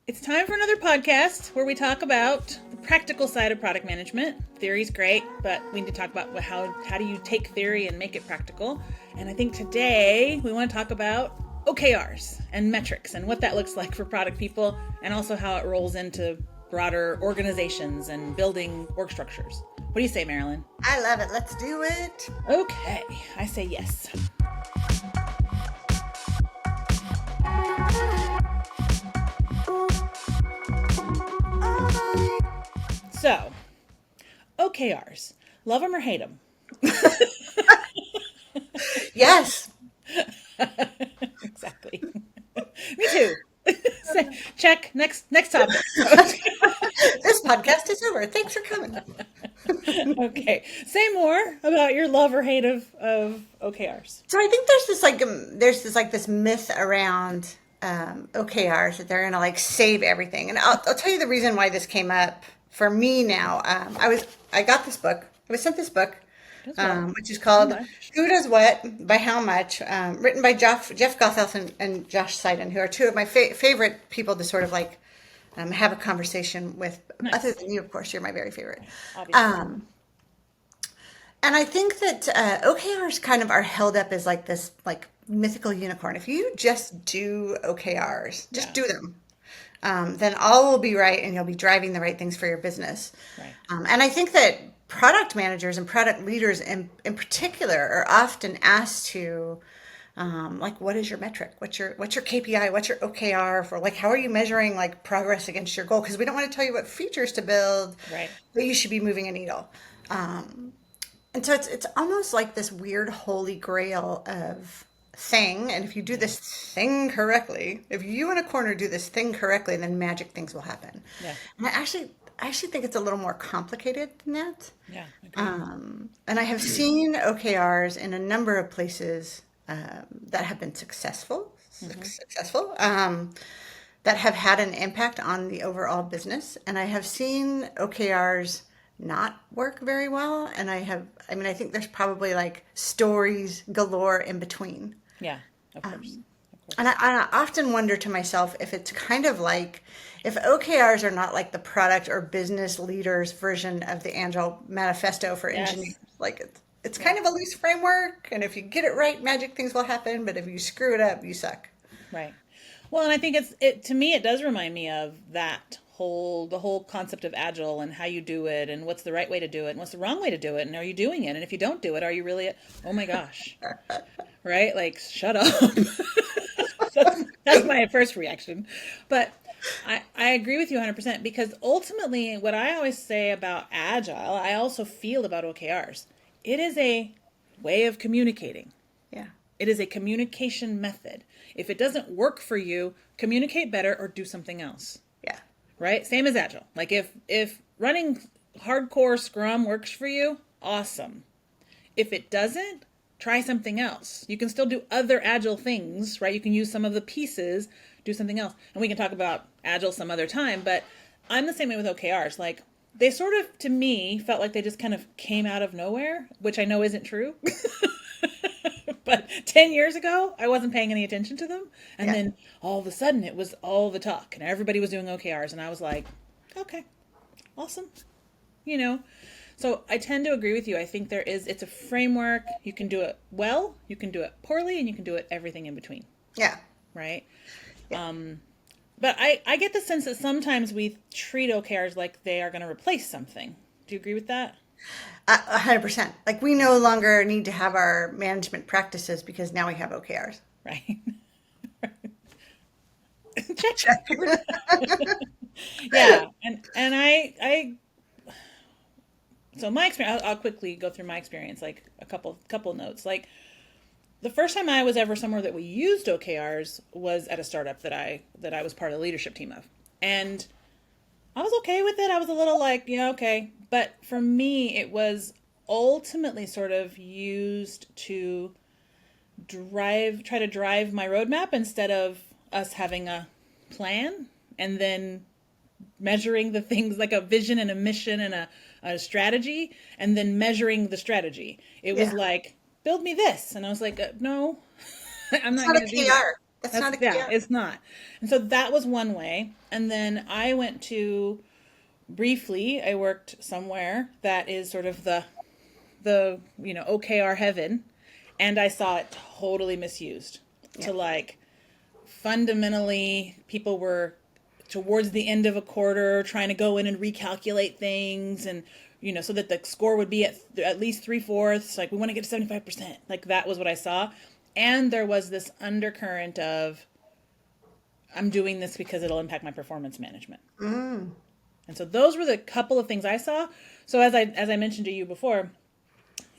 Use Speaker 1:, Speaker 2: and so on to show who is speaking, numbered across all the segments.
Speaker 1: It's time for another podcast where we talk about the practical side of product management. Theory's great, but we need to talk about how do you take theory and make it practical. And I think today we want to talk about OKRs and metrics and what that looks like for product people, and also how it rolls into broader organizations and building org structures. What do you say, Marilyn?
Speaker 2: I love it. Let's do it.
Speaker 1: Okay, I say yes. So, OKRs. Love them or hate them?
Speaker 2: Yes.
Speaker 1: Exactly. Me too. Check. Next topic.
Speaker 2: This podcast is over. Thanks for coming.
Speaker 1: Okay. Say more about your love or hate of OKRs.
Speaker 2: So I think there's this myth around OKRs that they're gonna like save everything, and I'll tell you the reason why this came up for me now. I got this book. I was sent this book, which is called "Who Does What by How Much," written by Jeff Gothelf and Josh Seiden, who are two of my favorite people to sort of like have a conversation with.
Speaker 1: Nice.
Speaker 2: Other than you, of course, you're my very favorite.
Speaker 1: Obviously.
Speaker 2: And I think that OKRs kind of are held up as like this like mythical unicorn. If you just do OKRs, just do them, then all will be right and you'll be driving the right things for your business.
Speaker 1: Right.
Speaker 2: And I think that product managers and product leaders in particular are often asked to like, what is your metric? What's your KPI? What's your OKR for? Like, how are you measuring like progress against your goal? Because we don't want to tell you what features to build,
Speaker 1: Right.
Speaker 2: but you should be moving a needle. And so it's almost like this weird holy grail of thing. And if you do this thing correctly, if you in a corner do this thing correctly, then magic things will happen.
Speaker 1: Yeah.
Speaker 2: And I actually think it's a little more complicated than that.
Speaker 1: Yeah. Agreed.
Speaker 2: And I have seen OKRs in a number of places that have been successful, that have had an impact on the overall business. And I have seen OKRs not work very well. And I think there's probably like stories galore in between.
Speaker 1: Yeah. Of course.
Speaker 2: And I often wonder to myself if it's kind of like, if OKRs are not like the product or business leaders version of the Agile manifesto for engineers, like it's kind of a loose framework. And if you get it right, magic things will happen. But if you screw it up, you suck.
Speaker 1: Right. Well, and I think to me, it does remind me of the whole concept of Agile and how you do it and what's the right way to do it and what's the wrong way to do it. And are you doing it? And if you don't do it, are you really, oh my gosh, right? Like, shut up. That's my first reaction. But I agree with you 100% because ultimately what I always say about Agile, I also feel about OKRs. It is a way of communicating.
Speaker 2: Yeah.
Speaker 1: It is a communication method. If it doesn't work for you, communicate better or do something else.
Speaker 2: Yeah.
Speaker 1: Right? Same as Agile. Like if running hardcore Scrum works for you, awesome. If it doesn't, try something else. You can still do other Agile things, right? You can use some of the pieces, do something else. And we can talk about Agile some other time, but I'm the same way with OKRs. Like, they sort of, to me, felt like they just kind of came out of nowhere, which I know isn't true. But 10 years ago, I wasn't paying any attention to them. And then all of a sudden, it was all the talk. And everybody was doing OKRs. And I was like, okay, awesome. So I tend to agree with you. I think it's a framework. You can do it well, you can do it poorly, and you can do it everything in between.
Speaker 2: Yeah.
Speaker 1: Right? Yeah. But I get the sense that sometimes we treat OKRs like they are going to replace something. Do you agree with that?
Speaker 2: 100%. Like, we no longer need to have our management practices because now we have OKRs.
Speaker 1: Right. Check. Yeah. And I so my experience, I'll quickly go through my experience, like a couple notes. Like, the first time I was ever somewhere that we used OKRs was at a startup that I was part of the leadership team of. And I was okay with it. I was a little like, yeah, okay. But for me, it was ultimately sort of used to try to drive my roadmap instead of us having a plan and then measuring the things like a vision and a mission and a strategy and then measuring the strategy. It was like, build me this. And I was like, no, I'm not going to do that.
Speaker 2: That's not a key.
Speaker 1: Yeah, it's not. And so that was one way. And then I went to briefly, I worked somewhere that is sort of the OKR heaven, and I saw it totally misused.
Speaker 2: Yeah.
Speaker 1: To like fundamentally people were towards the end of a quarter trying to go in and recalculate things and so that the score would be at least 3/4, like we want to get to 75%, like that was what I saw. And there was this undercurrent of I'm doing this because it'll impact my performance management. And so those were the couple of things I saw. So as I mentioned to you before,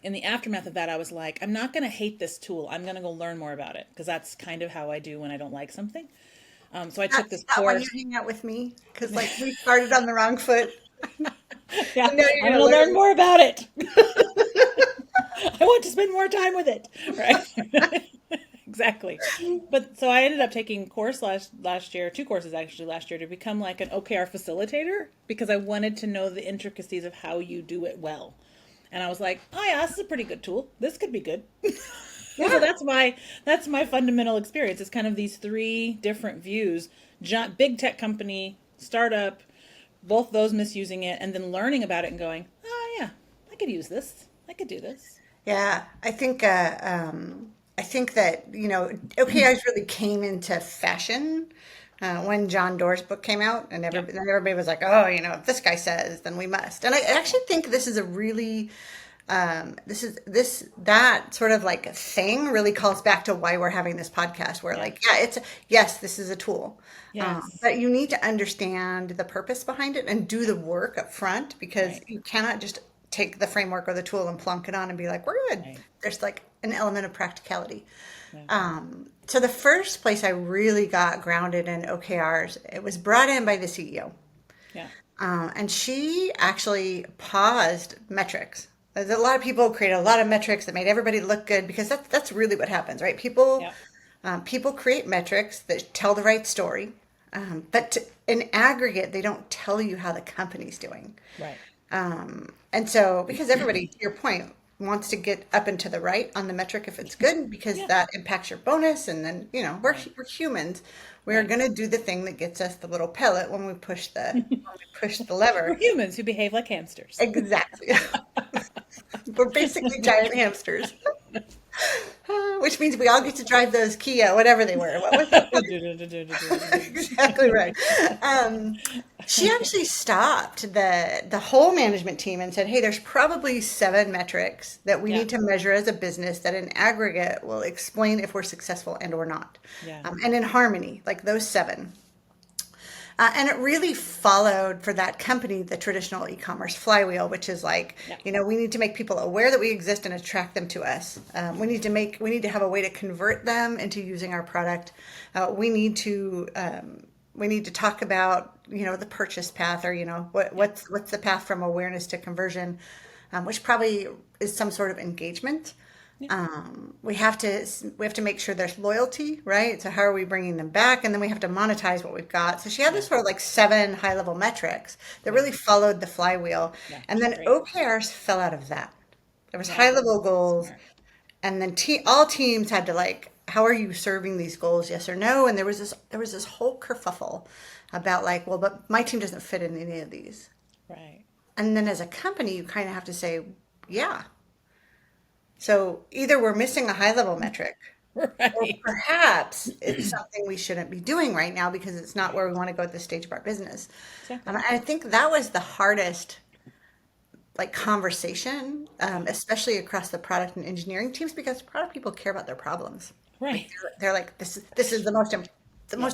Speaker 1: in the aftermath of that, I was like, I'm not going to hate this tool. I'm going to go learn more about it, because that's kind of how I do when I don't like something. So I took this
Speaker 2: Not when
Speaker 1: course.
Speaker 2: you hang out with me, because like we started on the wrong foot.
Speaker 1: Yeah,
Speaker 2: And now
Speaker 1: I'm
Speaker 2: you're
Speaker 1: going to
Speaker 2: gonna
Speaker 1: learn
Speaker 2: learn.
Speaker 1: more about it. I want to spend more time with it. Right. Exactly. But so I ended up taking course last year, two courses actually last year, to become like an OKR facilitator, because I wanted to know the intricacies of how you do it well. And I was like, oh yeah, this is a pretty good tool. This could be good.
Speaker 2: Yeah.
Speaker 1: So that's my fundamental experience. It's kind of these three different views: big tech company, startup, both those misusing it, and then learning about it and going, oh yeah, I could use this. I could do this.
Speaker 2: Yeah, I think that OKRs really came into fashion when John Doerr's book came out, and
Speaker 1: Yep.
Speaker 2: then everybody was like, "Oh, if this guy says, then we must." And I actually think this is a really that sort of like thing really calls back to why we're having this podcast. Where
Speaker 1: Yeah.
Speaker 2: like, yeah, yes, this is a tool,
Speaker 1: Yes.
Speaker 2: but you need to understand the purpose behind it and do the work up front, because
Speaker 1: Right.
Speaker 2: you cannot just take the framework or the tool and plunk it on and be like, we're good.
Speaker 1: Right.
Speaker 2: There's like an element of practicality.
Speaker 1: Yeah.
Speaker 2: So the first place I really got grounded in OKRs, it was brought in by the CEO.
Speaker 1: Yeah.
Speaker 2: And she actually paused metrics. There's a lot of people created a lot of metrics that made everybody look good, because that's really what happens, right? People
Speaker 1: Yeah.
Speaker 2: people create metrics that tell the right story, but in aggregate, they don't tell you how the company's doing.
Speaker 1: Right.
Speaker 2: And so, because everybody, to your point, wants to get up and to the right on the metric if it's good, because
Speaker 1: Yeah.
Speaker 2: that impacts your bonus. And then,
Speaker 1: Right.
Speaker 2: we're humans. We are
Speaker 1: Right.
Speaker 2: going to do the thing that gets us the little pellet when we push the
Speaker 1: We're
Speaker 2: lever.
Speaker 1: humans who behave like hamsters.
Speaker 2: Exactly. We're basically giant hamsters. Which means we all get to drive those Kia, whatever they were. What was that? Exactly right. Um, she actually stopped the whole management team and said, "Hey, there's probably 7 metrics that we
Speaker 1: Yeah.
Speaker 2: need to measure as a business that in aggregate will explain if we're successful and or not,
Speaker 1: Yeah.
Speaker 2: and in harmony, like those 7." And it really followed for that company the traditional e-commerce flywheel, which is like,
Speaker 1: Yeah.
Speaker 2: we need to make people aware that we exist and attract them to us. We need to have a way to convert them into using our product. We need to talk about, the purchase path, or, what's the path from awareness to conversion, which probably is some sort of engagement. We have to make sure there's loyalty, right? So how are we bringing them back? And then we have to monetize what we've got. So she had this sort of like 7 high level metrics that really followed the flywheel.
Speaker 1: Yeah.
Speaker 2: And then
Speaker 1: Great.
Speaker 2: OKRs fell out of that. There was
Speaker 1: Yeah.
Speaker 2: high level goals,
Speaker 1: Smart.
Speaker 2: and then all teams had to like, how are you serving these goals? Yes or no? And there was this whole kerfuffle about like, well, but my team doesn't fit in any of these.
Speaker 1: Right.
Speaker 2: And then as a company, you kind of have to say, yeah. So either we're missing a high level metric, or
Speaker 1: Right.
Speaker 2: perhaps it's something we shouldn't be doing right now because it's not where we want to go at this stage of our business.
Speaker 1: Exactly.
Speaker 2: And I think that was the hardest like conversation, especially across the product and engineering teams, because product people care about their problems.
Speaker 1: Right.
Speaker 2: They're like, this is the most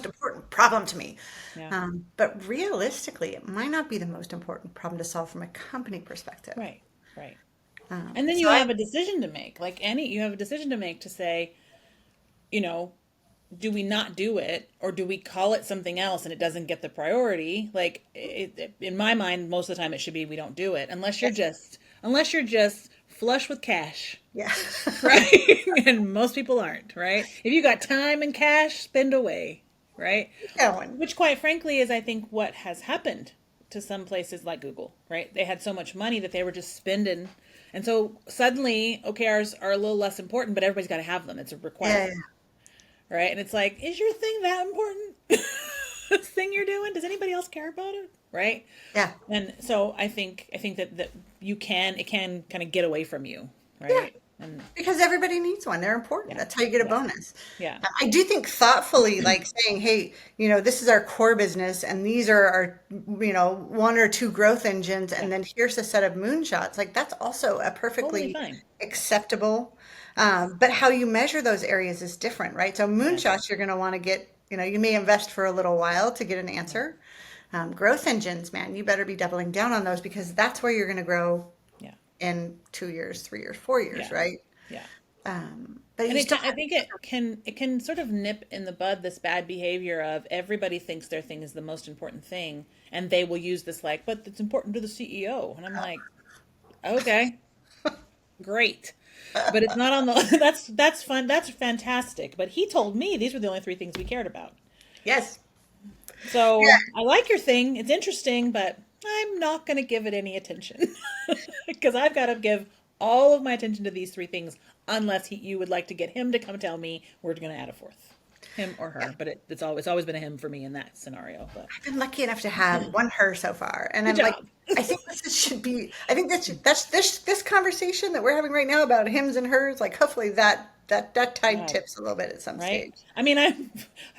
Speaker 2: important problem to me.
Speaker 1: Yeah.
Speaker 2: But realistically, it might not be the most important problem to solve from a company perspective.
Speaker 1: Right. Right. And then
Speaker 2: So
Speaker 1: you have a decision to make. You have a decision to make to say, do we not do it, or do we call it something else and it doesn't get the priority? Like in my mind, most of the time it should be we don't do it unless you're just flush with cash,
Speaker 2: yeah.
Speaker 1: right? And most people aren't, right? If you got time and cash, spend away, right?
Speaker 2: Going.
Speaker 1: Which, quite frankly, is I think what has happened to some places like Google, right? They had so much money that they were just spending. And so suddenly OKRs are a little less important, but everybody's got to have them. It's a
Speaker 2: Yeah.
Speaker 1: requirement, right? And it's like, is your thing that important? This thing you're doing, does anybody else care about it? Right?
Speaker 2: Yeah.
Speaker 1: And so I think that it can kind of get away from you,
Speaker 2: Yeah.
Speaker 1: right? And
Speaker 2: Because everybody needs one. They're important.
Speaker 1: yeah,
Speaker 2: That's how you get a
Speaker 1: yeah,
Speaker 2: bonus.
Speaker 1: yeah,
Speaker 2: I do think thoughtfully, like saying, hey, this is our core business and these are our, one or two growth engines,
Speaker 1: yeah,
Speaker 2: and then here's a set of moonshots. Like that's also a
Speaker 1: totally
Speaker 2: perfectly
Speaker 1: fine.
Speaker 2: acceptable. But how you measure those areas is different, right? So
Speaker 1: Yes,
Speaker 2: moonshots, you're going to want to get, you may invest for a little while to get an
Speaker 1: yeah,
Speaker 2: answer. Growth engines, man, you better be doubling down on those because that's where you're going to grow
Speaker 1: yeah,
Speaker 2: in 2 years, 3 years, 4 years,
Speaker 1: yeah,
Speaker 2: right?
Speaker 1: yeah.
Speaker 2: But
Speaker 1: And
Speaker 2: you still
Speaker 1: I
Speaker 2: have,
Speaker 1: think it can sort of nip in the bud this bad behavior of everybody thinks their thing is the most important thing, and they will use this like, but it's important to the CEO, and I'm like, okay, great, but it's not on the. That's fun. That's fantastic. But he told me these were the only three things we cared about.
Speaker 2: yes, yeah,
Speaker 1: So I like your thing. It's interesting, but I'm not going to give it any attention because I've got to give all of my attention to these three things, unless you would like to get him to come tell me we're going to add a fourth, him or
Speaker 2: yeah.
Speaker 1: her. But it's always been a him for me in that scenario. But
Speaker 2: I've been lucky enough to have one her so far, and
Speaker 1: good
Speaker 2: I'm like,
Speaker 1: job.
Speaker 2: I think should be. I think that's this conversation that we're having right now about hims and hers. Like, hopefully that tide
Speaker 1: God,
Speaker 2: tips a little bit at some
Speaker 1: right?
Speaker 2: stage.
Speaker 1: I mean, I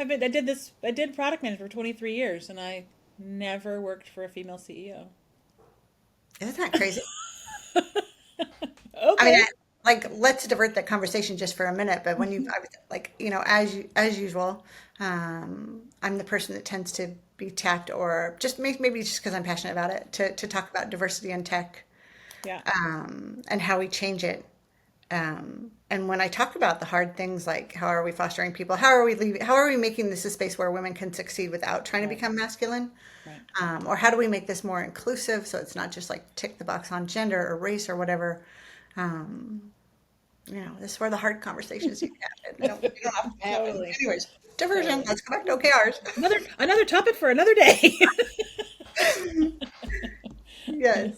Speaker 1: did product management for 23 years, and I never worked for a female CEO.
Speaker 2: Isn't that crazy? I mean,
Speaker 1: Okay.
Speaker 2: like, let's divert that conversation just for a minute. But I was like, as usual, I'm the person that tends to be tapped, or just maybe just because I'm passionate about it, to talk about diversity in tech,
Speaker 1: Yeah.
Speaker 2: and how we change it. And when I talk about the hard things, like how are we fostering people, how are we making this a space where women can succeed without trying to
Speaker 1: Right.
Speaker 2: become masculine,
Speaker 1: Right.
Speaker 2: or how do we make this more inclusive so it's not just like tick the box on gender or race or whatever. This is where the hard conversations you have. We don't have to have it.
Speaker 1: Totally.
Speaker 2: Anyways, diversion.
Speaker 1: Totally.
Speaker 2: Let's go back to OKRs.
Speaker 1: Another topic for another day.
Speaker 2: Yes.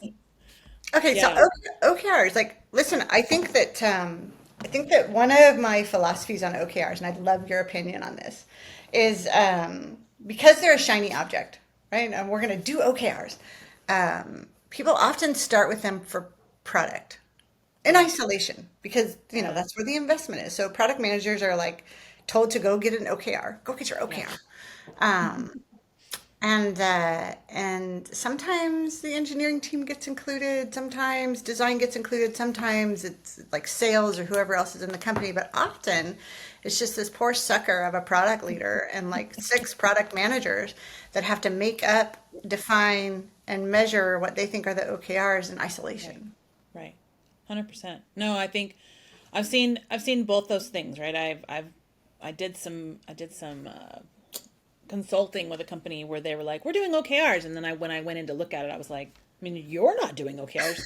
Speaker 2: Okay, so
Speaker 1: Yeah.
Speaker 2: OKRs, like, listen, I think that one of my philosophies on OKRs, and I'd love your opinion on this, is because they're a shiny object, right? And we're going to do OKRs. People often start with them for product in
Speaker 1: Yeah.
Speaker 2: isolation because
Speaker 1: Uh-huh.
Speaker 2: that's where the investment is. So product managers are like told to go get an OKR, go get your
Speaker 1: Yeah.
Speaker 2: OKR. And sometimes the engineering team gets included, sometimes design gets included, sometimes it's like sales or whoever else is in the company, but often it's just this poor sucker of a product leader and like six product managers that have to make up, define, and measure what they think are the OKRs in
Speaker 1: Right.
Speaker 2: isolation.
Speaker 1: Right. 100%. No, I think I've seen both those things, right? I did some consulting with a company where they were like, "We're doing OKRs," and then when I went in to look at it, I was like, "I mean, you're not doing OKRs.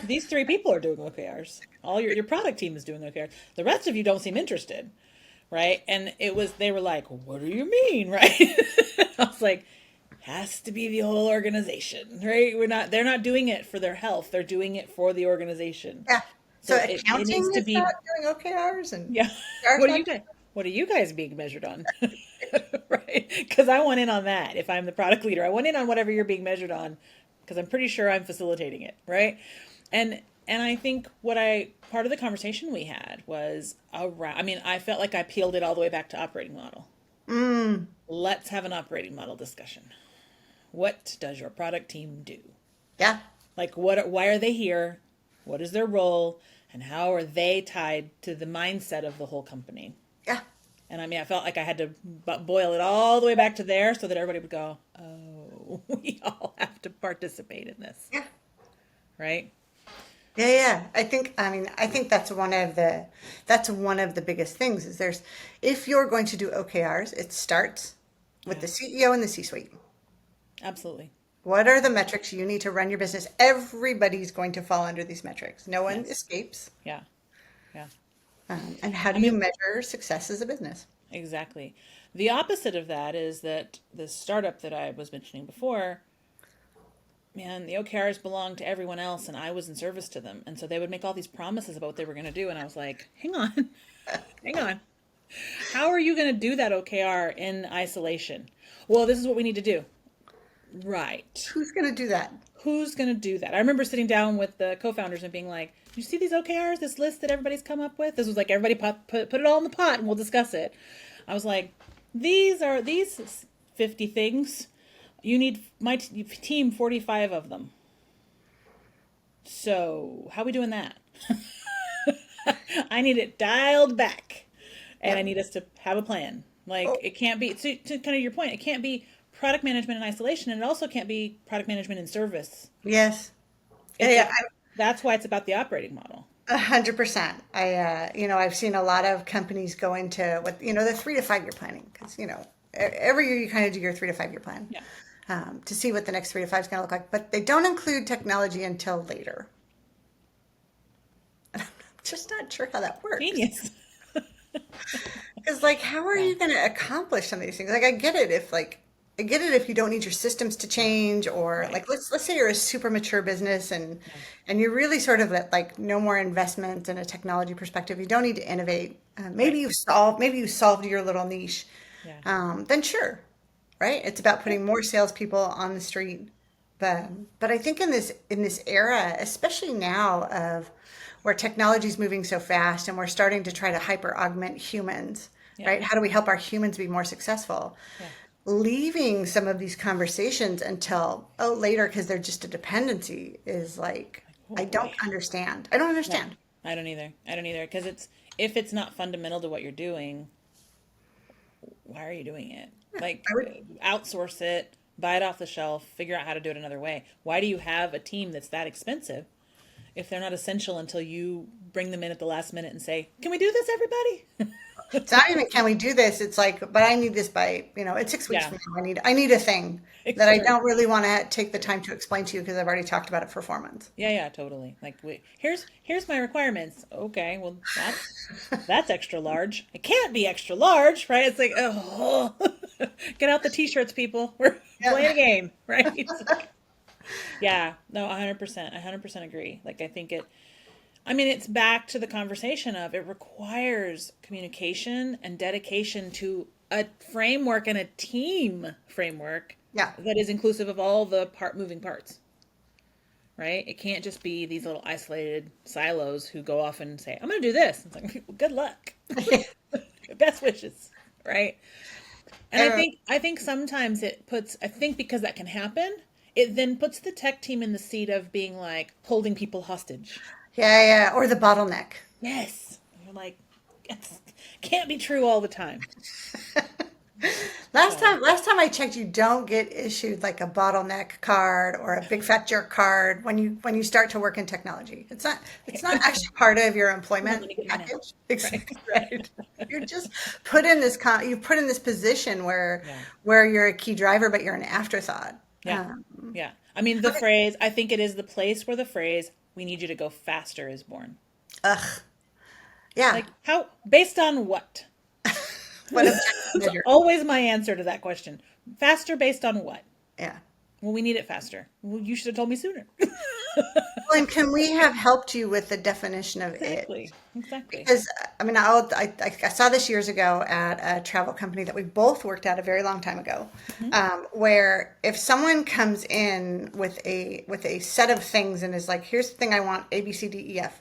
Speaker 1: These three people are doing OKRs. All your product team is doing OKRs. The rest of you don't seem interested." Right? And they were like, "What do you mean?" Right? I was like, has to be the whole organization, right? They're not doing it for their health. They're doing it for the organization.
Speaker 2: Yeah. So
Speaker 1: So it needs
Speaker 2: accounting
Speaker 1: to
Speaker 2: is not
Speaker 1: be,
Speaker 2: doing OKRs and
Speaker 1: yeah.
Speaker 2: PR's
Speaker 1: What are
Speaker 2: not
Speaker 1: you guys, what are you guys being measured on? Right? Because I want in on that. If I'm the product leader, I want in on whatever you're being measured on, because I'm pretty sure I'm facilitating it, right? And I think part of the conversation we had was around, I mean, I felt like I peeled it all the way back to operating model.
Speaker 2: doing.
Speaker 1: Let's have an operating model discussion. What does your product team do?
Speaker 2: Yeah.
Speaker 1: Like, why are they here? What is their role? And how are they tied to the mindset of the whole company?
Speaker 2: Yeah.
Speaker 1: And I mean, I felt like I had to boil it all the way back to there so that everybody would go, oh, we all have to participate in this,
Speaker 2: Yeah.
Speaker 1: right?
Speaker 2: Yeah, yeah. I think that's one of the biggest things is if you're going to do OKRs, it starts with
Speaker 1: Yeah,
Speaker 2: the CEO and the C-suite.
Speaker 1: absolutely.
Speaker 2: What are the metrics you need to run your business? Everybody's going to fall under these metrics. No one
Speaker 1: Yes.
Speaker 2: escapes.
Speaker 1: Yeah. Yeah.
Speaker 2: And how
Speaker 1: I
Speaker 2: do you
Speaker 1: mean,
Speaker 2: measure success as a business?
Speaker 1: exactly. The opposite of that is that the startup that I was mentioning before, man, the OKRs belonged to everyone else and I was in service to them. And so they would make all these promises about what they were going to do. And I was like, hang on, hang on. How are you going to do that OKR in isolation? Well, this is what we need to do. Right.
Speaker 2: Who's going to do that?
Speaker 1: Who's going to do that? I remember sitting down with the co-founders and being like, "You see these OKRs, this list that everybody's come up with? This was like everybody put it all in the pot and we'll discuss it." I was like, these 50 things. You need my team 45 of them. So, how are we doing that? I need it dialed back. And I
Speaker 2: Yep.
Speaker 1: need us to have a plan. Like,
Speaker 2: Oh,
Speaker 1: it can't be, to kind of your point, it can't be product management in isolation, and it also can't be product management in service.
Speaker 2: yes.
Speaker 1: It's
Speaker 2: Yeah,
Speaker 1: a, that's why it's about the operating model.
Speaker 2: 100%. I've seen a lot of companies go into what, the 3 to 5 year planning because, every year you kind of do your 3 to 5 year plan
Speaker 1: Yeah.
Speaker 2: to see what the next 3 to 5 is going to look like, but they don't include technology until later. I'm just not sure how that works.
Speaker 1: Genius.
Speaker 2: Because, like, how are
Speaker 1: Yeah.
Speaker 2: you going to accomplish some of these things? Like, I get it if you don't need your systems to change, or
Speaker 1: Right.
Speaker 2: like, let's say you're a super mature business and
Speaker 1: Yeah.
Speaker 2: you're really sort of at like no more investment in a technology perspective. You don't need to innovate.
Speaker 1: Right.
Speaker 2: Maybe you solved your little niche.
Speaker 1: Yeah.
Speaker 2: Then sure, right? It's about
Speaker 1: Yeah.
Speaker 2: putting more salespeople on the street. But I think in this era, especially now of where technology is moving so fast and we're starting to try to hyper augment humans,
Speaker 1: Yeah.
Speaker 2: right? How do we help our humans be more successful?
Speaker 1: Yeah.
Speaker 2: Leaving some of these conversations until later because they're just a dependency is like
Speaker 1: Oh
Speaker 2: I don't
Speaker 1: boy.
Speaker 2: understand. I don't
Speaker 1: Yeah.
Speaker 2: understand.
Speaker 1: I don't either. I don't either. Because if it's not fundamental to what you're doing, why are you doing it? Like,
Speaker 2: I would
Speaker 1: outsource it, buy it off the shelf, figure out how to do it another way. Why do you have a team that's that expensive if they're not essential until you bring them in at the last minute and say, "Can we do this, everybody?"
Speaker 2: It's not even can we do this? It's like, but I need this by, it's 6 weeks
Speaker 1: Yeah,
Speaker 2: from now. I need a thing that I
Speaker 1: sure.
Speaker 2: don't really want to take the time to explain to you because I've already talked about it for 4 months.
Speaker 1: Yeah, yeah, totally. Like, here's my requirements. Okay, well that's extra large. It can't be extra large, right? It's like, oh, get out the t-shirts, people. We're
Speaker 2: Yeah.
Speaker 1: playing a game, right? It's like, yeah, no, 100%. 100% agree. Like, I think I mean, it's back to the conversation of it requires communication and dedication to a framework and a team framework
Speaker 2: Yeah.
Speaker 1: that is inclusive of all the moving parts, right? It can't just be these little isolated silos who go off and say, "I'm going to do this." It's like, well, good luck. Best wishes, right? And
Speaker 2: Uh,
Speaker 1: I think sometimes I think because that can happen, it then puts the tech team in the seat of being like holding people hostage.
Speaker 2: yeah, yeah. Or the bottleneck.
Speaker 1: Yes. You're like, it can't be true all the time. So,
Speaker 2: Last time I checked, you don't get issued like a bottleneck card or a big fat jerk card when you start to work in technology. It's not actually part of your
Speaker 1: more
Speaker 2: employment
Speaker 1: money coming in.
Speaker 2: package.
Speaker 1: Right.
Speaker 2: Right. You're just you've put in this position
Speaker 1: Yeah.
Speaker 2: where you're a key driver, but you're an afterthought.
Speaker 1: Yeah. Yeah. I mean, I think it is the place where the phrase, "we need you to go faster" is born.
Speaker 2: Ugh. Yeah.
Speaker 1: Like, how, based on what?
Speaker 2: What objective
Speaker 1: It's
Speaker 2: measure?
Speaker 1: always my answer to that question. Faster based on what?
Speaker 2: Yeah.
Speaker 1: Well, we need it faster. Well, you should have told me sooner.
Speaker 2: Well, and can we have helped you with the definition of it?
Speaker 1: Exactly. Exactly.
Speaker 2: Because I mean, I saw this years ago at a travel company that we both worked at a very long time ago,
Speaker 1: Hmm.
Speaker 2: where if someone comes in with a set of things and is like, "Here's the thing I want: A, B, C, D, E, F,"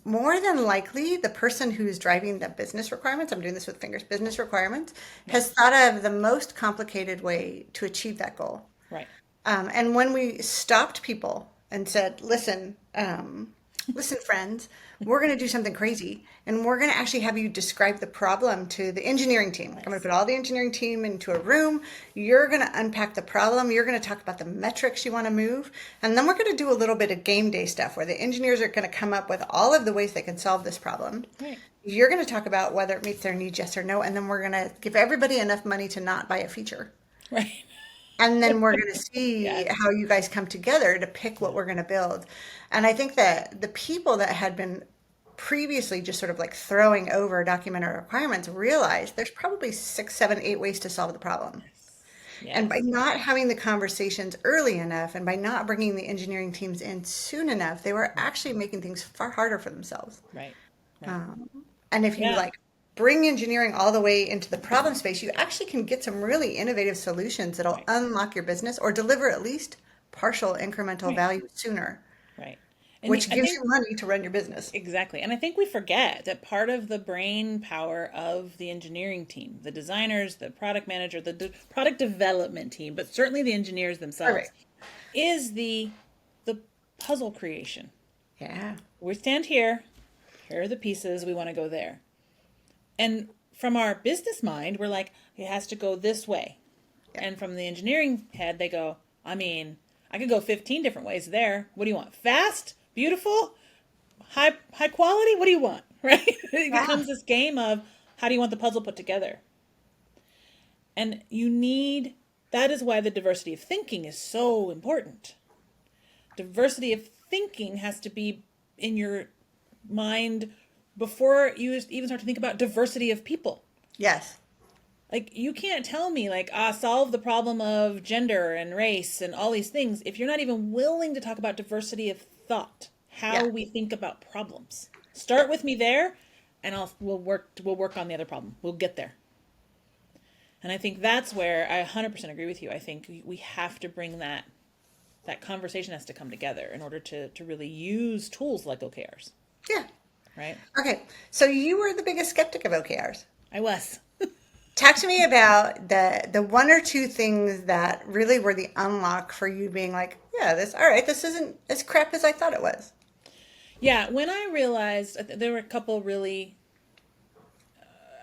Speaker 2: more than likely, the person who's driving the business requirements, I'm doing this with fingers, business requirements,
Speaker 1: Yeah.
Speaker 2: has thought of the most complicated way to achieve that goal.
Speaker 1: Right.
Speaker 2: And when we stopped people and said, listen, friends, we're going to do something crazy. And we're going to actually have you describe the problem to the engineering team. Like, I'm going to
Speaker 1: Nice.
Speaker 2: put all the engineering team into a room. You're going to unpack the problem. You're going to talk about the metrics you want to move. And then we're going to do a little bit of game day stuff where the engineers are going to come up with all of the ways they can solve this problem.
Speaker 1: Right.
Speaker 2: You're going to talk about whether it meets their needs, yes or no. And then we're going to give everybody enough money to not buy a feature.
Speaker 1: Right.
Speaker 2: And then we're going to see
Speaker 1: Yes.
Speaker 2: how you guys come together to pick what we're going to build. And I think that the people that had been previously just sort of like throwing over documentary requirements realized there's probably 6, 7, 8 ways to solve the problem. And by
Speaker 1: Yes.
Speaker 2: not having the conversations early enough and by not bringing the engineering teams in soon enough, they were actually making things far harder for themselves.
Speaker 1: Right. Right.
Speaker 2: And if you
Speaker 1: Yeah.
Speaker 2: like bring engineering all the way into the problem space, you actually can get some really innovative solutions that'll
Speaker 1: Right.
Speaker 2: unlock your business or deliver at least partial incremental
Speaker 1: Right.
Speaker 2: value sooner,
Speaker 1: Right. And
Speaker 2: which
Speaker 1: I
Speaker 2: gives you
Speaker 1: think
Speaker 2: money to run your business.
Speaker 1: exactly. And I think we forget that part of the brain power of the engineering team, the designers, the product manager, the product development team, but certainly the engineers themselves,
Speaker 2: Perfect.
Speaker 1: is the puzzle creation.
Speaker 2: Yeah.
Speaker 1: We stand here, here are the pieces, we want to go there. And from our business mind, we're like, it has to go this way.
Speaker 2: Yeah.
Speaker 1: And from the engineering head, they go, I could go 15 different ways there. What do you want? Fast? Beautiful? High quality? What do you want? Right? It
Speaker 2: Yeah.
Speaker 1: becomes this game of how do you want the puzzle put together? And that is why the diversity of thinking is so important. Diversity of thinking has to be in your mind before you even start to think about diversity of people.
Speaker 2: Yes.
Speaker 1: Like, you can't tell me, like, solve the problem of gender and race and all these things if you're not even willing to talk about diversity of thought, how
Speaker 2: Yeah.
Speaker 1: we think about problems. Start with me there, and we'll work on the other problem. We'll get there. And I think that's where I 100% agree with you. I think we have to bring that conversation has to come together in order to really use tools like OKRs,
Speaker 2: Yeah.
Speaker 1: right?
Speaker 2: Okay. So you were the biggest skeptic of OKRs.
Speaker 1: I was.
Speaker 2: Talk to me about the one or two things that really were the unlock for you being like, yeah, this all right, this isn't as crap as I thought it was.
Speaker 1: Yeah, when I realized there were a couple really,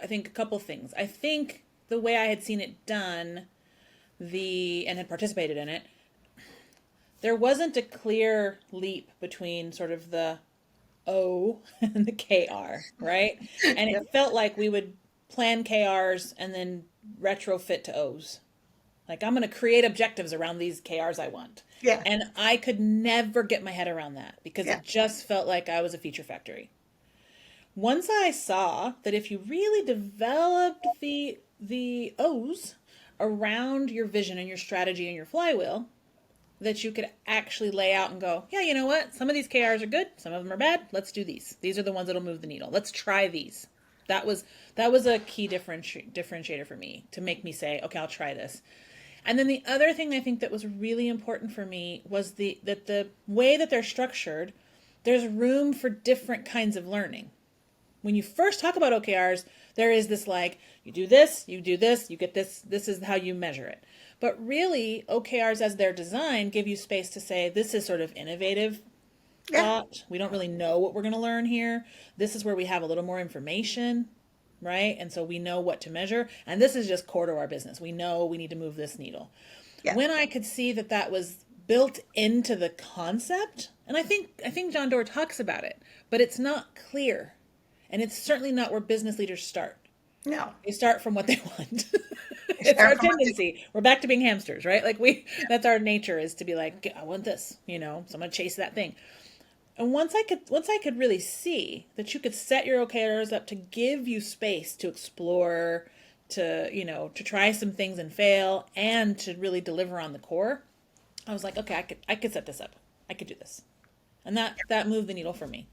Speaker 1: I think a couple things. I think the way I had seen it done, and had participated in it, there wasn't a clear leap between sort of the O and the KR, right? And it
Speaker 2: Yep.
Speaker 1: felt like we would plan KRs and then retrofit to O's. Like, I'm going to create objectives around these KRs I want.
Speaker 2: Yeah.
Speaker 1: And I could never get my head around that because
Speaker 2: Yeah.
Speaker 1: it just felt like I was a feature factory. Once I saw that if you really developed the O's around your vision and your strategy and your flywheel, that you could actually lay out and go, yeah, you know what? Some of these KRs are good, some of them are bad. Let's do these. These are the ones that'll move the needle. Let's try these. That was a key differentiator for me to make me say, okay, I'll try this. And then the other thing I think that was really important for me was that the way that they're structured, there's room for different kinds of learning. When you first talk about OKRs, there is this like, you do this, you get this is how you measure it. But really, OKRs as they're designed give you space to say, this is sort of innovative
Speaker 2: Yeah.
Speaker 1: thought. We don't really know what we're going to learn here. This is where we have a little more information, right? And so we know what to measure. And this is just core to our business. We know we need to move this needle.
Speaker 2: Yeah.
Speaker 1: When I could see that was built into the concept, and I think John Doerr talks about it, but it's not clear. And it's certainly not where business leaders start.
Speaker 2: No.
Speaker 1: They start from what they want. It's
Speaker 2: Start
Speaker 1: our
Speaker 2: from what they-
Speaker 1: tendency. We're back to being hamsters, right? Like that's our nature, is to be like, I want this, so I'm gonna chase that thing. And once I could really see that you could set your OKRs up to give you space to explore, to try some things and fail, and to really deliver on the core, I was like, okay, I could set this up. I could do this. And that moved the needle for me.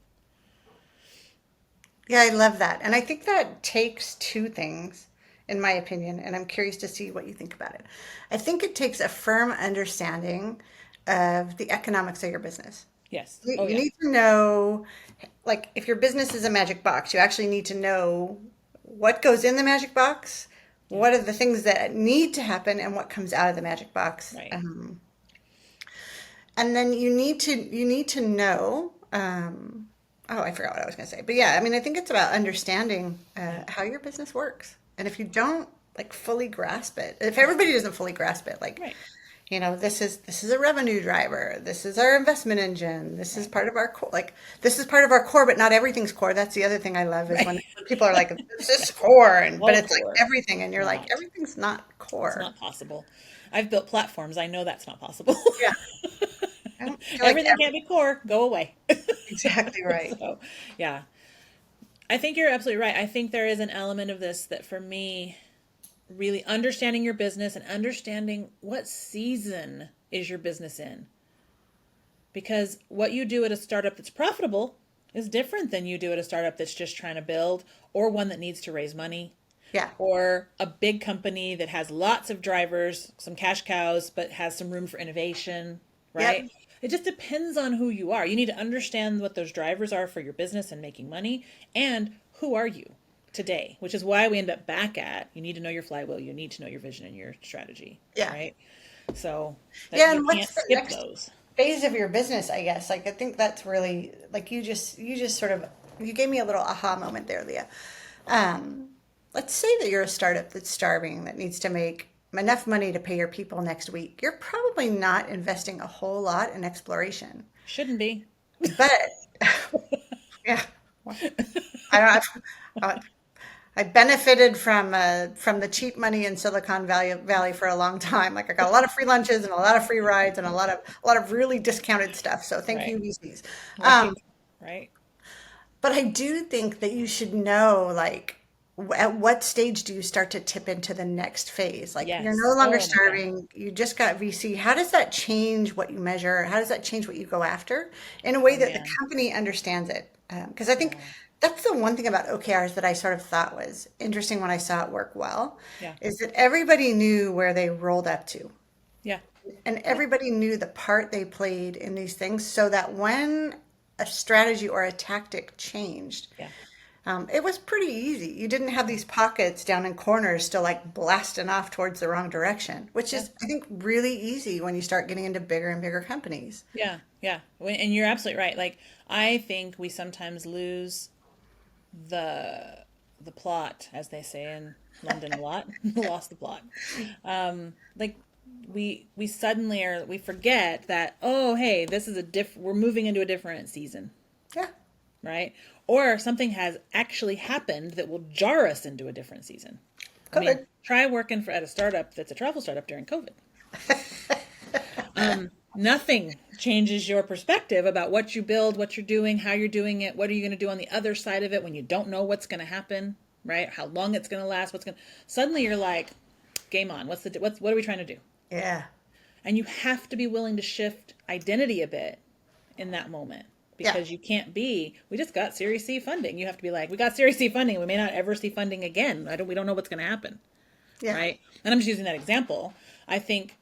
Speaker 2: Yeah, I love that. And I think that takes two things, in my opinion, and I'm curious to see what you think about it. I think it takes a firm understanding of the economics of your business.
Speaker 1: Yes.
Speaker 2: You,
Speaker 1: Oh
Speaker 2: you
Speaker 1: yeah.
Speaker 2: need to know, like, if your business is a magic box, you actually need to know what goes in the magic box,
Speaker 1: Yeah.
Speaker 2: what are the things that need to happen, and what comes out of the magic box.
Speaker 1: Right.
Speaker 2: And then you need to know. Oh, I forgot what I was going to say. But yeah, I mean, I think it's about understanding
Speaker 1: Yeah.
Speaker 2: how your business works. And if you don't like fully grasp it, if everybody doesn't fully grasp it, like,
Speaker 1: Right.
Speaker 2: this is a revenue driver. This is our investment engine. This is
Speaker 1: Right.
Speaker 2: part of our core. Like, this is part of our core, but not everything's core. That's the other thing I love is when
Speaker 1: Right.
Speaker 2: people are like, "This is core," and but
Speaker 1: All
Speaker 2: it's like
Speaker 1: core.
Speaker 2: everything, and you're like,
Speaker 1: Not.
Speaker 2: everything's not
Speaker 1: It's
Speaker 2: core.
Speaker 1: not possible. I've built platforms. I know that's not possible.
Speaker 2: Yeah, I don't feel like
Speaker 1: Everything can't be core. Go away.
Speaker 2: exactly right.
Speaker 1: So, yeah. I think you're absolutely right. I think there is an element of this that for me, really understanding your business and understanding what season is your business in. Because what you do at a startup that's profitable is different than you do at a startup that's just trying to build, or one that needs to raise money,
Speaker 2: Yeah.
Speaker 1: or a big company that has lots of drivers, some cash cows, but has some room for innovation,
Speaker 2: Yep.
Speaker 1: right? It just depends on who you are. You need to understand what those drivers are for your business and making money, and who are you today, which is why we end up back at you need to know your flywheel, you need to know your vision and your strategy,
Speaker 2: Yeah.
Speaker 1: right? So that
Speaker 2: Yeah.
Speaker 1: you
Speaker 2: And what's
Speaker 1: can't
Speaker 2: the
Speaker 1: skip
Speaker 2: next
Speaker 1: those.
Speaker 2: phase of your business, I guess? Like, I think that's really like you just sort of, you gave me a little aha moment there, Leah. Um, let's say that you're a startup that's starving, that needs to make enough money to pay your people next week. You're probably not investing a whole lot in exploration.
Speaker 1: Shouldn't be.
Speaker 2: But yeah, well, I don't. I, I benefited from the cheap money in Silicon Valley for a long time. Like I got a lot of free lunches and a lot of free rides and a lot of really discounted stuff. So thank you,
Speaker 1: Right.
Speaker 2: VCs. Um,
Speaker 1: Right. Right.
Speaker 2: but I do think that you should know, like, at what stage do you start to tip into the next phase? Like, you're
Speaker 1: Yes.
Speaker 2: no longer
Speaker 1: Oh my gosh.
Speaker 2: starving, you just got VC. How does that change what you measure? How does that change what you go after in a way
Speaker 1: Oh
Speaker 2: that the
Speaker 1: man.
Speaker 2: company understands it? Because I think
Speaker 1: Yeah.
Speaker 2: that's the one thing about OKRs that I sort of thought was interesting when I saw it work well,
Speaker 1: Yeah.
Speaker 2: is that everybody knew where they rolled up to.
Speaker 1: Yeah.
Speaker 2: And
Speaker 1: Yeah.
Speaker 2: everybody knew the part they played in these things so that when a strategy or a tactic changed,
Speaker 1: Yeah.
Speaker 2: it was pretty easy. You didn't have these pockets down in corners still like blasting off towards the wrong direction, which
Speaker 1: Yeah.
Speaker 2: is, I think, really easy when you start getting into bigger and bigger companies.
Speaker 1: Yeah. Yeah. And you're absolutely right. Like I think we sometimes lose the plot, as they say in London a lot. Lost the plot. Like we suddenly are we forget that oh hey this is we're moving into a different season,
Speaker 2: Yeah,
Speaker 1: right? Or something has actually happened that will jar us into a different season. I mean,
Speaker 2: COVID.
Speaker 1: try working for at a startup that's a travel startup during COVID. Nothing changes your perspective about what you build, what you're doing, how you're doing it, what are you going to do on the other side of it when you don't know what's going to happen, right? How long it's going to last, what's going to suddenly you're like, game on. What are we trying to do?
Speaker 2: Yeah,
Speaker 1: And you have to be willing to shift identity a bit in that moment
Speaker 2: yeah,
Speaker 1: because you can't be we just got Series C funding. You have to be like, we got Series C funding. We may not ever see funding again. We don't know what's going to happen,
Speaker 2: yeah,
Speaker 1: right? And I'm just using that example. I think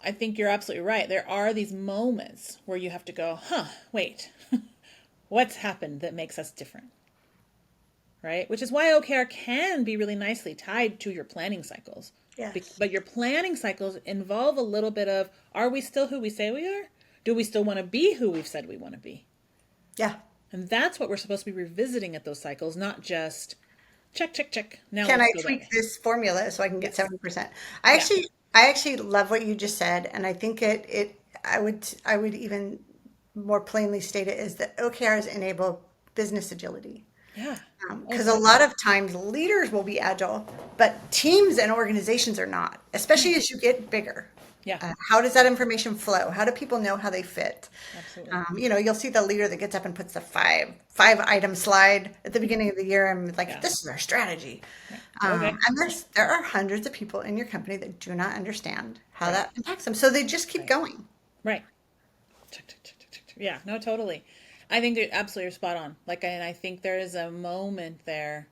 Speaker 1: I think you're absolutely right. There are these moments where you have to go, huh, wait, what's happened that makes us different, right? Which is why OKR can be really nicely tied to your planning cycles.
Speaker 2: yes,
Speaker 1: But your planning cycles involve a little bit of, are we still who we say we are? Do we still want to be who we've said we want to be?
Speaker 2: yeah.
Speaker 1: And that's what we're supposed to be revisiting at those cycles, not just check, check, check. Now
Speaker 2: Can
Speaker 1: let's
Speaker 2: I
Speaker 1: go that
Speaker 2: tweak
Speaker 1: way.
Speaker 2: this formula so I can get
Speaker 1: Yes.
Speaker 2: 70%?
Speaker 1: Yeah.
Speaker 2: I actually love what you just said, and I think I would even more plainly state it is that OKRs enable business agility.
Speaker 1: Yeah. Oh,
Speaker 2: Because a lot
Speaker 1: totally.
Speaker 2: of times leaders will be agile, but teams and organizations are not, especially as you get bigger.
Speaker 1: Yeah.
Speaker 2: How does that
Speaker 1: Yeah.
Speaker 2: information flow? How do people know how they fit?
Speaker 1: Absolutely.
Speaker 2: You'll see the leader that gets up and puts the five item slide at the beginning of the year and like,
Speaker 1: Yeah.
Speaker 2: this is our strategy.
Speaker 1: Right. Okay.
Speaker 2: And there are hundreds of people in your company that do not understand how
Speaker 1: Right.
Speaker 2: that impacts them, so they just keep
Speaker 1: Right.
Speaker 2: going.
Speaker 1: Right. Tick, tick, tick, tick, tick, tick. Yeah, no, totally. I think you're absolutely spot on. Like, and I think there is a moment there.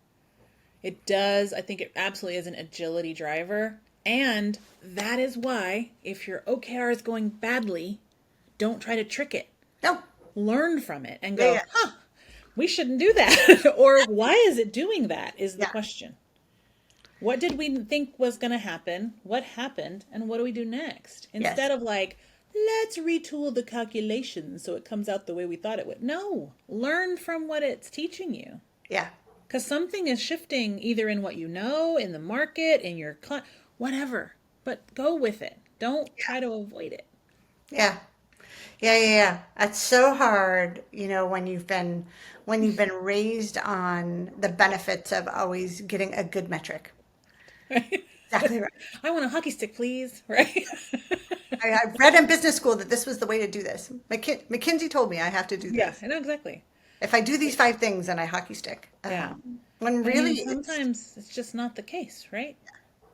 Speaker 1: It does. I think it absolutely is an agility driver. And that is why, if your OKR is going badly, don't try to trick it.
Speaker 2: No,
Speaker 1: Learn from it and
Speaker 2: yeah,
Speaker 1: go,
Speaker 2: yeah,
Speaker 1: huh, we shouldn't do that. Or why is it doing that is the
Speaker 2: yeah,
Speaker 1: question. What did we think was going to happen? What happened? And what do we do next?
Speaker 2: yes,
Speaker 1: Instead of like, let's retool the calculations so it comes out the way we thought it would. No, learn from what it's teaching you.
Speaker 2: yeah,
Speaker 1: Because something is shifting either in what you know, in the market, in your whatever. But go with it. Don't try to avoid it.
Speaker 2: yeah. Yeah, yeah, yeah. That's so hard, when you've been raised on the benefits of always getting a good metric.
Speaker 1: Right?
Speaker 2: Exactly right.
Speaker 1: I want a hockey stick, please. Right?
Speaker 2: I read in business school that this was the way to do this. McKinsey told me I have to do
Speaker 1: Yeah,
Speaker 2: this.
Speaker 1: I know exactly.
Speaker 2: If I do these five things, then I hockey stick.
Speaker 1: Yeah.
Speaker 2: When
Speaker 1: I mean,
Speaker 2: really it's
Speaker 1: sometimes it's just not the case, right?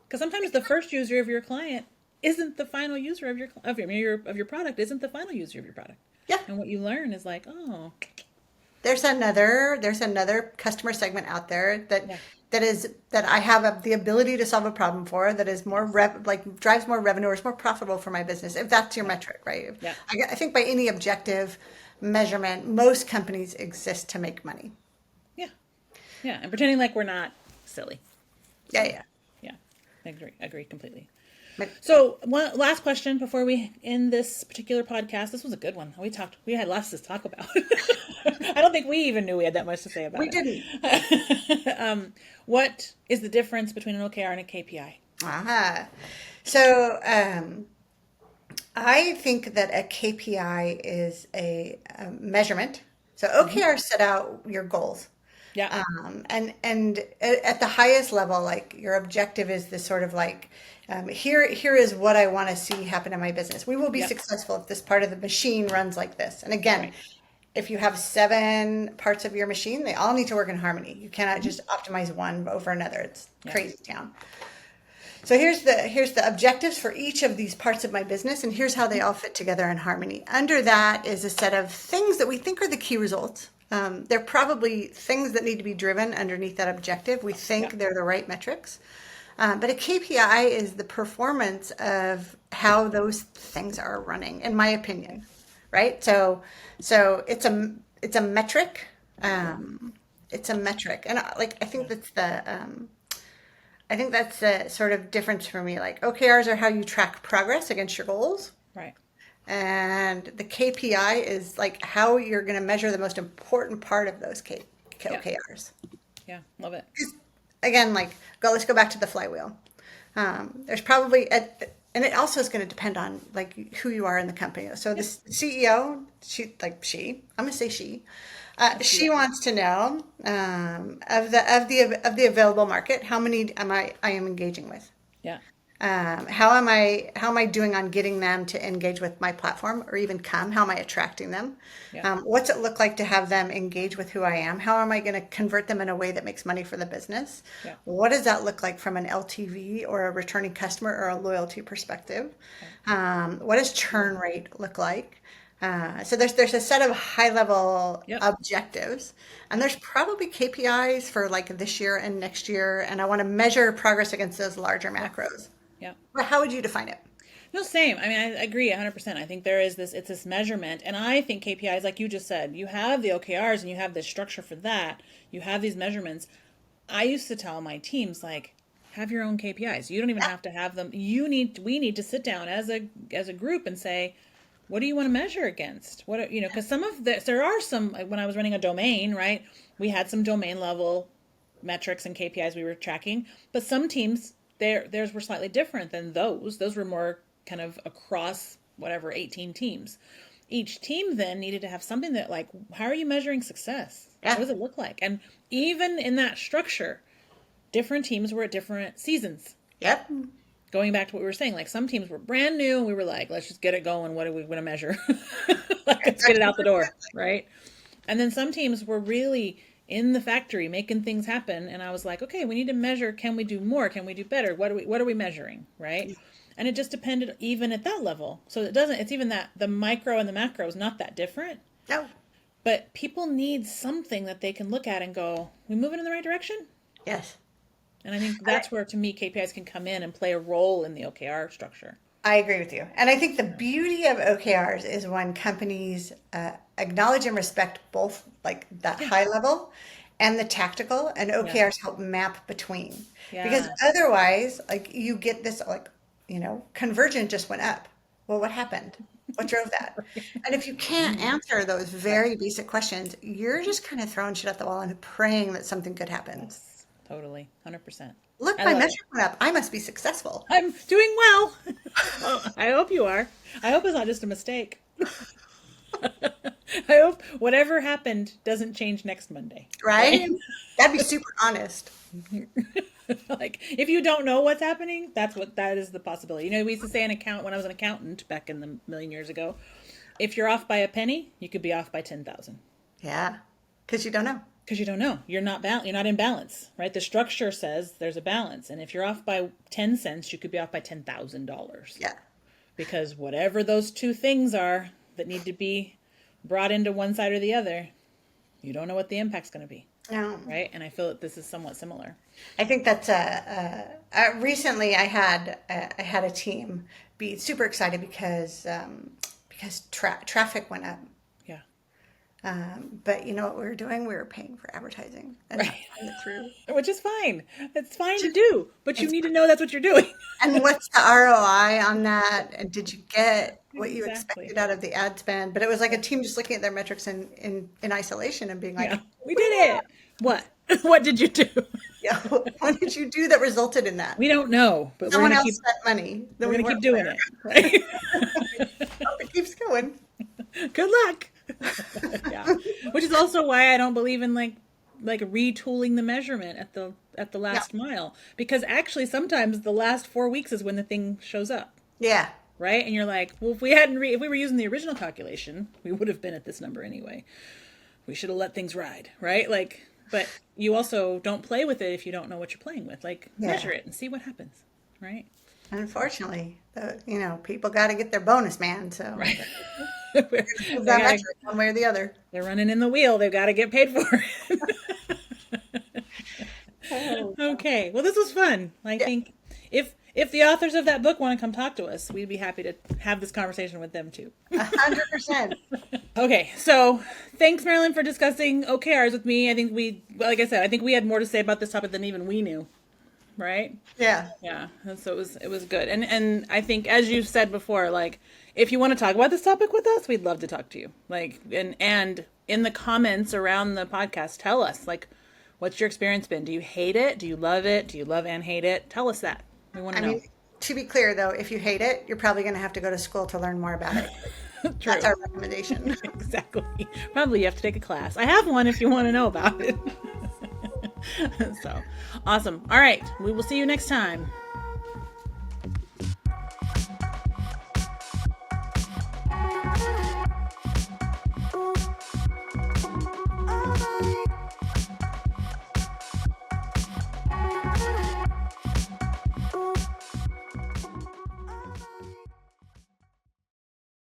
Speaker 1: Because sometimes the first user of your client isn't the final user of your product isn't the final user of your product.
Speaker 2: yeah,
Speaker 1: And what you learn is like, oh,
Speaker 2: there's another customer segment out there
Speaker 1: Yeah.
Speaker 2: that I have the ability to solve a problem for, that is more
Speaker 1: Yes.
Speaker 2: like drives more revenue or is more profitable for my business, if that's your
Speaker 1: Yeah.
Speaker 2: metric, right?
Speaker 1: Yeah.
Speaker 2: I think by any objective measurement, most companies exist to make money.
Speaker 1: Yeah. Yeah. And pretending like we're not silly.
Speaker 2: Yeah,
Speaker 1: So,
Speaker 2: yeah.
Speaker 1: yeah. Agree completely.
Speaker 2: But
Speaker 1: So, one last question before we end this particular podcast. This was a good one. We had lots to talk about. I don't think we even knew we had that much to say about
Speaker 2: we didn't.
Speaker 1: it. What is the difference between an OKR and a KPI?
Speaker 2: Uh-huh. So I think that a KPI is a measurement. So
Speaker 1: Hmm.
Speaker 2: OKRs set out your goals.
Speaker 1: Yeah.
Speaker 2: And at the highest level, like your objective is this sort of like, here is what I want to see happen in my business. We will be
Speaker 1: Yep.
Speaker 2: successful if this part of the machine runs like this. And again,
Speaker 1: Right.
Speaker 2: if you have 7 parts of your machine, they all need to work in harmony. You cannot
Speaker 1: Hmm.
Speaker 2: just optimize one over another. It's
Speaker 1: Yeah.
Speaker 2: crazy town. So here's the objectives for each of these parts of my business, and here's how they all fit together in harmony. Under that is a set of things that we think are the key results. They're probably things that need to be driven underneath that objective. We
Speaker 1: Yeah.
Speaker 2: think they're the right metrics. But a KPI is the performance of how those things are running, in my opinion, right? So it's a metric. It's a metric, and like
Speaker 1: Yeah.
Speaker 2: I think that's the sort of difference for me. Like OKRs are how you track progress against your goals,
Speaker 1: Right.
Speaker 2: and the KPI is like how you're going to measure the most important part of those
Speaker 1: Yeah.
Speaker 2: OKRs.
Speaker 1: Yeah. Love it.
Speaker 2: Again, like let's go back to the flywheel. There's probably and it also is going to depend on like who you are in the company. So the
Speaker 1: Yeah.
Speaker 2: CEO, I'm going to say
Speaker 1: Let's do
Speaker 2: she
Speaker 1: that.
Speaker 2: wants to know of the available market, how many I am engaging with.
Speaker 1: Yeah.
Speaker 2: How am I doing on getting them to engage with my platform or even come? How am I attracting them?
Speaker 1: Yeah.
Speaker 2: What's it look like to have them engage with who I am? How am I going to convert them in a way that makes money for the business?
Speaker 1: Yeah.
Speaker 2: What does that look like from an LTV or a returning customer or a loyalty perspective? What does churn rate look like? So there's a set of high level
Speaker 1: Yep.
Speaker 2: objectives, and there's probably KPIs for like this year and next year, and I want to measure progress against those larger
Speaker 1: Yeah.
Speaker 2: macros.
Speaker 1: Yeah.
Speaker 2: But how would you define it?
Speaker 1: No, same. I mean, I agree 100%. I think there is it's this measurement. And I think KPIs, like you just said, you have the OKRs and you have this structure for that. You have these measurements. I used to tell my teams, like, have your own KPIs. You don't even have to have them. We need to sit down as a group and say, what do you want to measure against? Because there are some, like when I was running a domain, right? We had some domain level metrics and KPIs we were tracking, but some teams, theirs were slightly different than those. Those were more kind of across whatever 18 teams. Each team then needed to have something that, like, how are you measuring success? What
Speaker 2: Yeah.
Speaker 1: does it look like? And even in that structure, different teams were at different seasons.
Speaker 2: Yep.
Speaker 1: Going back to what we were saying, like some teams were brand new and we were like, let's just get it going. What are we going to measure? Like, let's get it out the door, right? And then some teams were really in the factory making things happen. And I was like, okay, we need to measure. Can we do more? Can we do better? What are we measuring? Right. And it just depended even at that level. So it's even that the micro and the macro is not that different,
Speaker 2: No.
Speaker 1: but people need something that they can look at and go, we moving in the right direction?
Speaker 2: Yes.
Speaker 1: And I think that's where, to me, KPIs can come in and play a role in the OKR structure.
Speaker 2: I agree with you. And I think the beauty of OKRs is when companies acknowledge and respect both like that
Speaker 1: Yeah.
Speaker 2: high level and the tactical, and
Speaker 1: Yeah.
Speaker 2: OKRs help map between. Because
Speaker 1: Yeah.
Speaker 2: otherwise, like you get this like, conversion just went up. Well, what happened? What drove that? And if you can't answer those
Speaker 1: Right.
Speaker 2: very basic questions, you're just kind of throwing shit at the wall and praying that something good happens.
Speaker 1: Yes. Totally. 100%.
Speaker 2: Look,
Speaker 1: I
Speaker 2: my
Speaker 1: love it.
Speaker 2: metric went up. I must be successful.
Speaker 1: I'm doing well. Oh, I hope you are. I hope it's not just a mistake. I hope whatever happened doesn't change next Monday.
Speaker 2: Right? That'd be super honest.
Speaker 1: Like, if you don't know what's happening, that is the possibility. We used to say when I was an accountant back in the million years ago, if you're off by a penny, you could be off by 10,000.
Speaker 2: Yeah. Because you don't know.
Speaker 1: Because you don't know. You're not in balance, right? The structure says there's a balance. And if you're off by 10 cents, you could be off by $10,000.
Speaker 2: Yeah.
Speaker 1: Because whatever those two things are that need to be brought into one side or the other, You don't know what the impact's going to be.
Speaker 2: No.
Speaker 1: Right. And I feel that this is somewhat similar.
Speaker 2: I think that's recently I had a team be super excited because traffic went up.
Speaker 1: Yeah.
Speaker 2: But you know what we were doing? We were paying for advertising and
Speaker 1: Right.
Speaker 2: putting it through.
Speaker 1: Which is fine. It's fine to do, but you need to know that's what you're doing.
Speaker 2: And what's the ROI on that? And did you get what you
Speaker 1: Exactly.
Speaker 2: expected out of the ad spend? But it was like a team just looking at their metrics in isolation and being like,
Speaker 1: Yeah. We did it. What? What did you do?
Speaker 2: yeah, what did you do that resulted in that?
Speaker 1: We don't know, but
Speaker 2: Someone
Speaker 1: we're
Speaker 2: else
Speaker 1: going
Speaker 2: spent money.
Speaker 1: to keep doing it. Right?
Speaker 2: Hope it keeps going.
Speaker 1: Good luck. Yeah. Which is also why I don't believe in like retooling the measurement at the last mile, because actually sometimes the last 4 weeks is when the thing shows up.
Speaker 2: Yeah.
Speaker 1: Right? And you're like, well, if we were using the original calculation, we would have been at this number anyway. We should have let things ride, right? Like, but you also don't play with it if you don't know what you're playing with. Like, measure it and see what happens, right?
Speaker 2: Unfortunately, people got to get their bonus, man. So
Speaker 1: Right.
Speaker 2: that metric one way or the other.
Speaker 1: They're running in the wheel. They've got to get paid for it. Okay. Well, this was fun. I think if the authors of that book want to come talk to us, we'd be happy to have this conversation with them too.
Speaker 2: 100%.
Speaker 1: Okay. So thanks, Marilyn, for discussing OKRs with me. I think like I said, I think we had more to say about this topic than even we knew. Right?
Speaker 2: Yeah.
Speaker 1: Yeah. And so it was good. And I think, as you've said before, like, if you want to talk about this topic with us, we'd love to talk to you. Like, and in the comments around the podcast, tell us, like, what's your experience been? Do you hate it? Do you love it? Do you love and hate it? Tell us that. We want to know.
Speaker 2: To be clear, though, if you hate it, you're probably going to have to go to school to learn more about it.
Speaker 1: True.
Speaker 2: That's our recommendation.
Speaker 1: Exactly. Probably you have to take a class. I have one if you want to know about it. So, awesome. All right. We will see you next time.